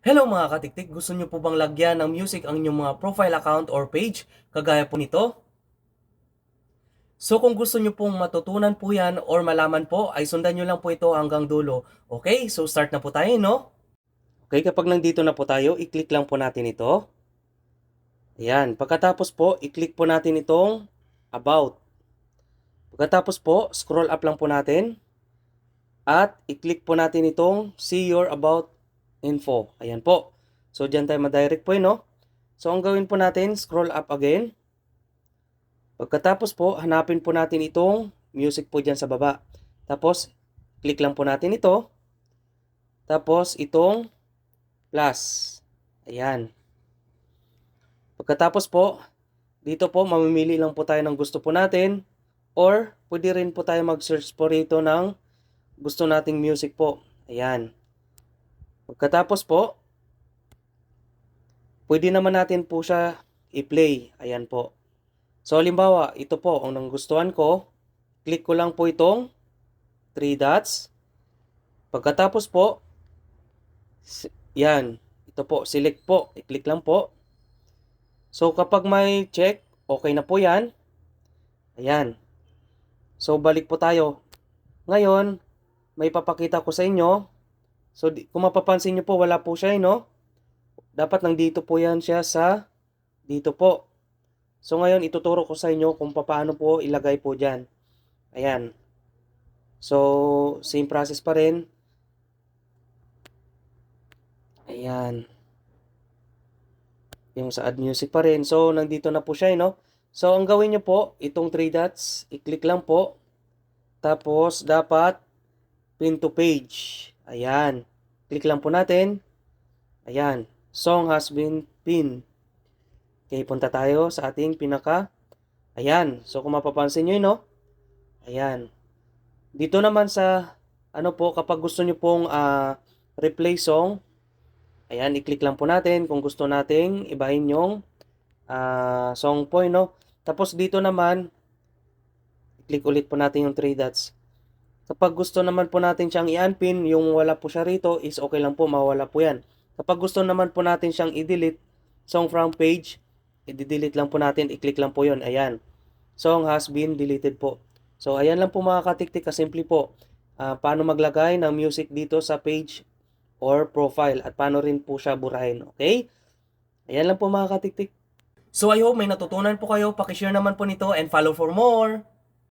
Hello mga katiktik, gusto nyo po bang lagyan ng music ang inyong mga profile account or page, kagaya po nito? So kung gusto nyo pong matutunan po yan or malaman po, ay sundan nyo lang po ito hanggang dulo. Okay, so start na po tayo, no? Okay, kapag nandito na po tayo, i-click lang po natin ito. Ayan, pagkatapos po, i-click po natin itong About. Pagkatapos po, scroll up lang po natin. At i-click po natin itong See Your About Info. Ayan po. So dyan tayo madirect po, no? So ang gawin po natin, scroll up again. Pagkatapos po, hanapin po natin itong music po dyan sa baba. Tapos, click lang po natin ito. Tapos, itong plus. Ayan. Pagkatapos po, dito po, mamimili lang po tayo ng gusto po natin. Or, pwede rin po tayo mag-search po rito ng gusto nating music po. Ayan. Pagkatapos po, pwede naman natin po siya i-play. Ayan po. So, halimbawa, ito po, ang nanggustuhan ko, click ko lang po itong 3 dots. Pagkatapos po, yan, ito po, select po, i-click lang po. So, kapag may check, okay na po yan. Ayan. So, balik po tayo. Ngayon, may papakita ko sa inyo. So, kung mapapansin nyo po, wala po siya, no? Dapat nandito po yan siya sa dito po. So, ngayon, ituturo ko sa inyo kung paano po ilagay po dyan. Ayan. So, same process pa rin. Ayan. Yung sa add music pa rin. So, nandito na po siya, no? So, ang gawin nyo po, itong 3 dots, i-click lang po. Tapos, dapat pin to page. Ayan. Click lang po natin. Ayan. Song has been pinned. Okay, punta tayo sa ating pinaka. Ayan. So, kung mapapansin nyo, no? Ayan. Dito naman sa, ano po, kapag gusto nyo pong replay song, ayan, i-click lang po natin kung gusto nating ibahin yung song po, no? Tapos dito naman, i-click ulit po natin yung 3 dots. Kapag gusto naman po natin siyang i-unpin, yung wala po siya rito, is okay lang po, mawala po yan. Kapag gusto naman po natin siyang i-delete, song from page, i-delete lang po natin, i-click lang po yon. Ayan. Song has been deleted po. So, ayan lang po mga katiktik, kasimple po. Paano maglagay ng music dito sa page or profile at paano rin po siya burahin. Okay? Ayan lang po mga katiktik. So I hope may natutunan po kayo. Pakishare naman po nito and follow for more.